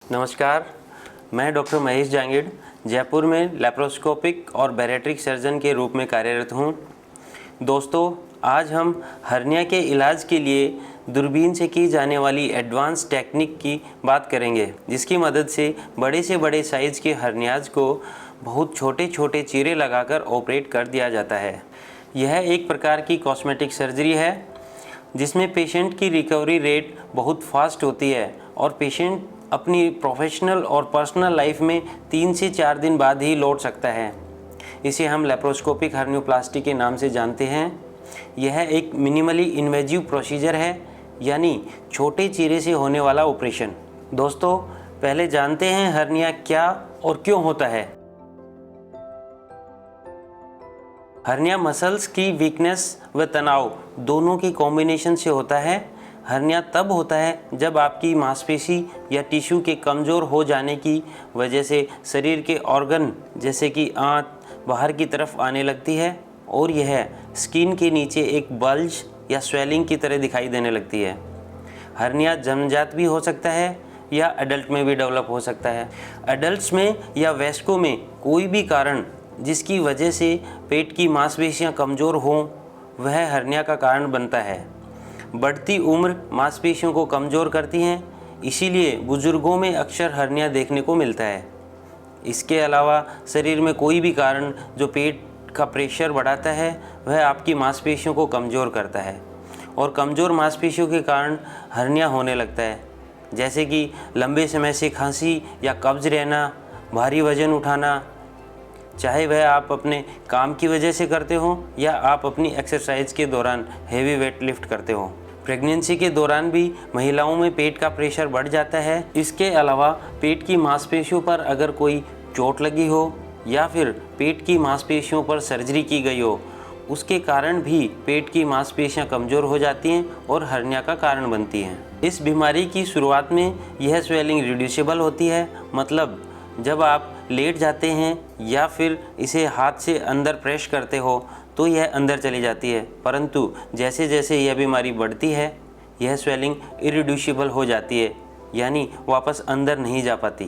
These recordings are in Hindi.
नमस्कार, मैं डॉक्टर महेश जांगिड़ जयपुर में लैप्रोस्कोपिक और बैरेट्रिक सर्जन के रूप में कार्यरत हूँ। दोस्तों, आज हम हर्निया के इलाज के लिए दूरबीन से की जाने वाली एडवांस टेक्निक की बात करेंगे, जिसकी मदद से बड़े साइज़ के हर्नियाज़ को बहुत छोटे छोटे चीरे लगाकर ऑपरेट कर दिया जाता है। यह एक प्रकार की कॉस्मेटिक सर्जरी है जिसमें पेशेंट की रिकवरी रेट बहुत फास्ट होती है और पेशेंट अपनी प्रोफेशनल और पर्सनल लाइफ में 3 से 4 दिन बाद ही लौट सकता है। इसे हम लैप्रोस्कोपिक हर्नियोप्लास्टी के नाम से जानते हैं। यह एक मिनिमली इन्वेजिव प्रोसीजर है, यानी छोटे चीरे से होने वाला ऑपरेशन। दोस्तों, पहले जानते हैं हर्निया क्या और क्यों होता है। हर्निया मसल्स की वीकनेस व तनाव दोनों की कॉम्बिनेशन से होता है। हर्निया तब होता है जब आपकी मांसपेशी या टिश्यू के कमज़ोर हो जाने की वजह से शरीर के ऑर्गन जैसे कि आंत बाहर की तरफ आने लगती है और यह स्किन के नीचे एक बल्ज या स्वेलिंग की तरह दिखाई देने लगती है। हर्निया जन्मजात भी हो सकता है या एडल्ट में भी डेवलप हो सकता है। एडल्ट्स में या वयस्कों में कोई भी कारण जिसकी वजह से पेट की मांसपेशियां कमज़ोर हों, वह हर्निया का कारण बनता है। बढ़ती उम्र मांसपेशियों को कमज़ोर करती हैं, इसीलिए बुजुर्गों में अक्सर हर्निया देखने को मिलता है। इसके अलावा शरीर में कोई भी कारण जो पेट का प्रेशर बढ़ाता है, वह आपकी मांसपेशियों को कमज़ोर करता है और कमज़ोर मांसपेशियों के कारण हर्निया होने लगता है, जैसे कि लंबे समय से खांसी या कब्ज़ रहना, भारी वज़न उठाना, चाहे वह आप अपने काम की वजह से करते हो या आप अपनी एक्सरसाइज के दौरान हेवी वेट लिफ्ट करते हो। प्रेगनेंसी के दौरान भी महिलाओं में पेट का प्रेशर बढ़ जाता है। इसके अलावा पेट की मांसपेशियों पर अगर कोई चोट लगी हो या फिर पेट की मांसपेशियों पर सर्जरी की गई हो, उसके कारण भी पेट की मांसपेशियां कमज़ोर हो जाती हैं और हर्निया का कारण बनती हैं। इस बीमारी की शुरुआत में यह स्वेलिंग रिड्यूसिबल होती है, मतलब जब आप लेट जाते हैं या फिर इसे हाथ से अंदर प्रेस करते हो तो यह अंदर चली जाती है, परंतु जैसे जैसे यह बीमारी बढ़ती है यह स्वेलिंग इरिड्यूसिबल हो जाती है, यानी वापस अंदर नहीं जा पाती।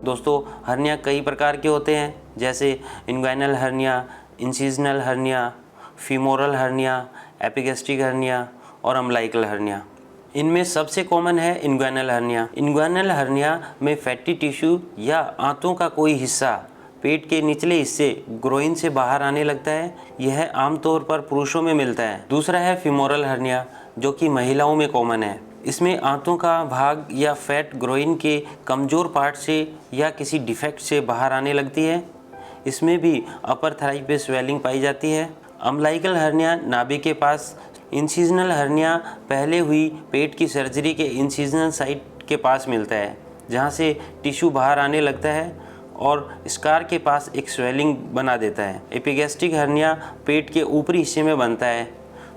दोस्तों, हर्निया कई प्रकार के होते हैं, जैसे inguinal hernia, incisional hernia, femoral hernia, epigastric hernia और अम्बिलिकल हर्निया। इनमें सबसे कॉमन है इंग्वाइनल हर्निया। इंग्वाइनल हर्निया में फैटी टिश्यू या आंतों का कोई हिस्सा पेट के निचले हिस्से ग्रोइन से बाहर आने लगता है। यह आमतौर पर पुरुषों में मिलता है। दूसरा है फीमोरल हर्निया, जो कि महिलाओं में कॉमन है। इसमें आंतों का भाग या फैट ग्रोइन के कमज़ोर पार्ट से या किसी डिफेक्ट से बाहर आने लगती है। इसमें भी अपर थाई पे स्वेलिंग पाई जाती है। अम्बिलिकल हर्निया नाभि के पास। इंसिजनल हर्निया पहले हुई पेट की सर्जरी के इंसिजनल साइट के पास मिलता है, जहां से टिश्यू बाहर आने लगता है और स्कार के पास एक स्वेलिंग बना देता है। एपिगैस्ट्रिक हर्निया पेट के ऊपरी हिस्से में बनता है।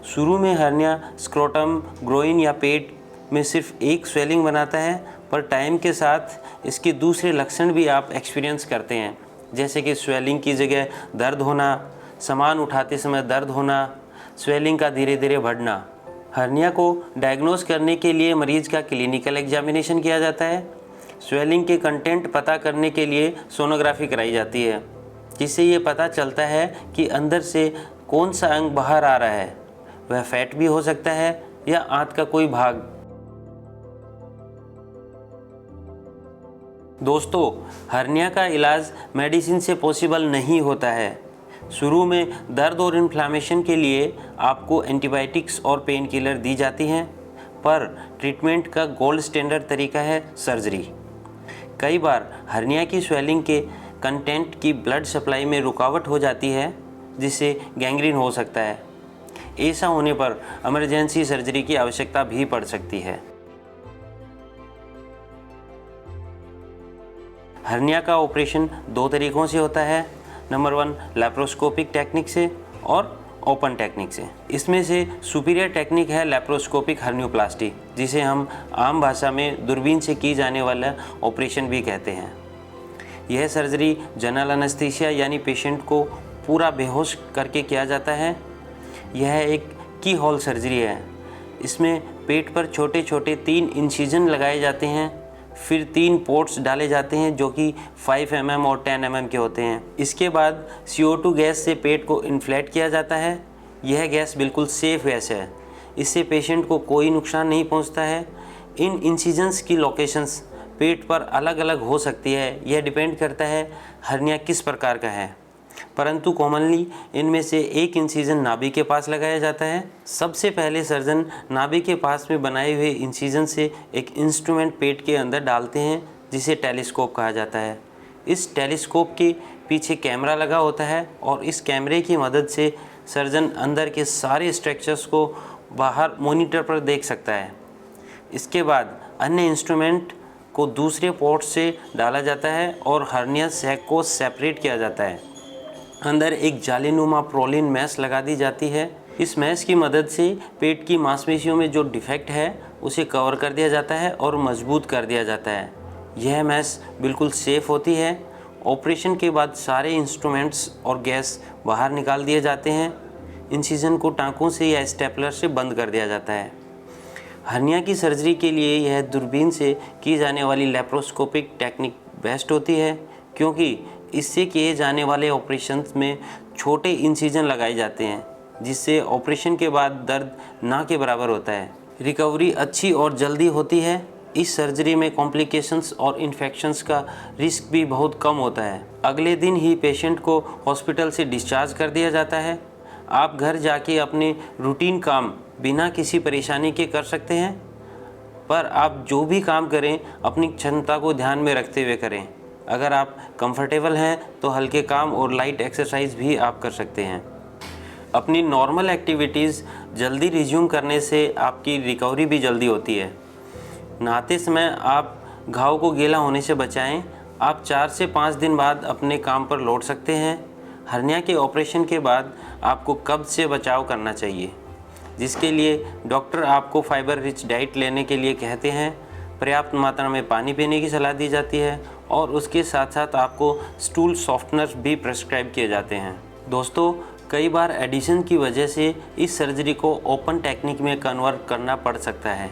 शुरू में हर्निया स्क्रोटम, ग्रोइन या पेट में सिर्फ एक स्वेलिंग बनाता है, पर टाइम के साथ इसके दूसरे लक्षण भी आप एक्सपीरियंस करते हैं, जैसे कि स्वेलिंग की जगह दर्द होना, सामान उठाते समय दर्द होना, स्वेलिंग का धीरे धीरे बढ़ना। हर्निया को डायग्नोज करने के लिए मरीज का क्लिनिकल एग्जामिनेशन किया जाता है। स्वेलिंग के कंटेंट पता करने के लिए सोनोग्राफी कराई जाती है, जिससे ये पता चलता है कि अंदर से कौन सा अंग बाहर आ रहा है। वह फैट भी हो सकता है या आंत का कोई भाग। दोस्तों, हर्निया का इलाज मेडिसिन से पॉसिबल नहीं होता है। शुरू में दर्द और इन्फ्लामेशन के लिए आपको एंटीबायोटिक्स और पेन किलर दी जाती हैं, पर ट्रीटमेंट का गोल्ड स्टैंडर्ड तरीका है सर्जरी। कई बार हर्निया की स्वेलिंग के कंटेंट की ब्लड सप्लाई में रुकावट हो जाती है, जिससे गैंग्रीन हो सकता है। ऐसा होने पर इमरजेंसी सर्जरी की आवश्यकता भी पड़ सकती है। हर्निया का ऑपरेशन 2 तरीकों से होता है। नंबर 1 लैप्रोस्कोपिक टेक्निक से और ओपन टेक्निक से। इसमें से सुपीरियर टेक्निक है लैप्रोस्कोपिक हर्नियोप्लास्टी, जिसे हम आम भाषा में दूरबीन से की जाने वाला ऑपरेशन भी कहते हैं। यह सर्जरी जनरल एनेस्थीसिया यानी पेशेंट को पूरा बेहोश करके किया जाता है। यह एक की होल सर्जरी है। इसमें पेट पर छोटे छोटे 3 इंसिजन लगाए जाते हैं, फिर 3 पोर्ट्स डाले जाते हैं जो कि 5 mm और 10 mm के होते हैं। इसके बाद CO2 गैस से पेट को इन्फ्लेट किया जाता है। यह गैस बिल्कुल सेफ़ गैस है, इससे पेशेंट को कोई नुकसान नहीं पहुंचता है। इन इंसिजन्स की लोकेशंस पेट पर अलग अलग हो सकती है, यह डिपेंड करता है हर्निया किस प्रकार का है, परंतु कॉमनली इनमें से एक इंसिजन नाभि के पास लगाया जाता है। सबसे पहले सर्जन नाभि के पास में बनाए हुए इंसिजन से एक इंस्ट्रूमेंट पेट के अंदर डालते हैं जिसे टेलीस्कोप कहा जाता है। इस टेलीस्कोप के पीछे कैमरा लगा होता है और इस कैमरे की मदद से सर्जन अंदर के सारे स्ट्रक्चर्स को बाहर मॉनिटर पर देख सकता है। इसके बाद अन्य इंस्ट्रूमेंट को दूसरे पोर्ट से डाला जाता है और हर्निया सैक को सेपरेट किया जाता है। अंदर एक जालीनुमा प्रोलिन मैश लगा दी जाती है। इस मैश की मदद से पेट की मांसपेशियों में जो डिफेक्ट है उसे कवर कर दिया जाता है और मजबूत कर दिया जाता है। यह मैश बिल्कुल सेफ़ होती है। ऑपरेशन के बाद सारे इंस्ट्रूमेंट्स और गैस बाहर निकाल दिए जाते हैं। इंसिजन को टाँकों से या स्टेपलर से बंद कर दिया जाता है। हर्निया की सर्जरी के लिए यह दूरबीन से की जाने वाली लेप्रोस्कोपिक टेक्निक बेस्ट होती है, क्योंकि इससे किए जाने वाले ऑपरेशंस में छोटे इंसिजन लगाए जाते हैं जिससे ऑपरेशन के बाद दर्द ना के बराबर होता है। रिकवरी अच्छी और जल्दी होती है। इस सर्जरी में कॉम्प्लिकेशंस और इन्फेक्शंस का रिस्क भी बहुत कम होता है। अगले दिन ही पेशेंट को हॉस्पिटल से डिस्चार्ज कर दिया जाता है। आप घर जाके अपने रूटीन काम बिना किसी परेशानी के कर सकते हैं, पर आप जो भी काम करें अपनी क्षमता को ध्यान में रखते हुए करें। अगर आप कंफर्टेबल हैं तो हल्के काम और लाइट एक्सरसाइज भी आप कर सकते हैं। अपनी नॉर्मल एक्टिविटीज़ जल्दी रिज्यूम करने से आपकी रिकवरी भी जल्दी होती है। नहाते समय आप घाव को गीला होने से बचाएं। आप 4 से 5 दिन बाद अपने काम पर लौट सकते हैं। हर्निया के ऑपरेशन के बाद आपको कब्ज से बचाव करना चाहिए, जिसके लिए डॉक्टर आपको फाइबर रिच डाइट लेने के लिए कहते हैं। पर्याप्त मात्रा में पानी पीने की सलाह दी जाती है और उसके साथ साथ आपको स्टूल सॉफ्टनर भी प्रेस्क्राइब किए जाते हैं। दोस्तों, कई बार एडिशन की वजह से इस सर्जरी को ओपन टेक्निक में कन्वर्ट करना पड़ सकता है।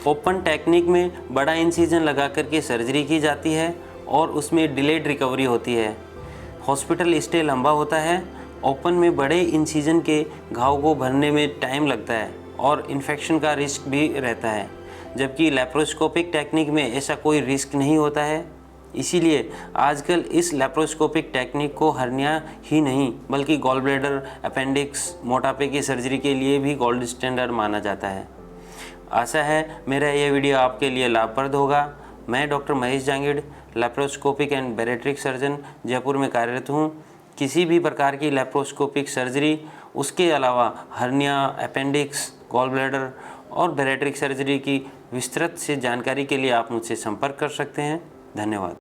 ओपन टेक्निक में बड़ा इंसिजन लगा करके सर्जरी की जाती है और उसमें डिलेड रिकवरी होती है। हॉस्पिटल स्टे लंबा होता है। ओपन में बड़े इंसिजन के घाव को भरने में टाइम लगता है और इन्फेक्शन का रिस्क भी रहता है, जबकि लेप्रोस्कोपिक टेक्निक में ऐसा कोई रिस्क नहीं होता है। इसीलिए आजकल इस लेप्रोस्कोपिक टेक्निक को हर्निया ही नहीं बल्कि गॉल ब्लैडर, अपेंडिक्स, मोटापे की सर्जरी के लिए भी गोल्ड स्टैंडर्ड माना जाता है। आशा है मेरा यह वीडियो आपके लिए लाभप्रद होगा। मैं doctor Mahesh Jangid, laparoscopic and bariatric surgeon, Jaipur में कार्यरत हूँ। किसी भी प्रकार की लेप्रोस्कोपिक सर्जरी, उसके अलावा हर्निया, अपेंडिक्स, गॉल ब्लैडर और बैरेट्रिक सर्जरी की विस्तृत से जानकारी के लिए आप मुझसे संपर्क कर सकते हैं। धन्यवाद।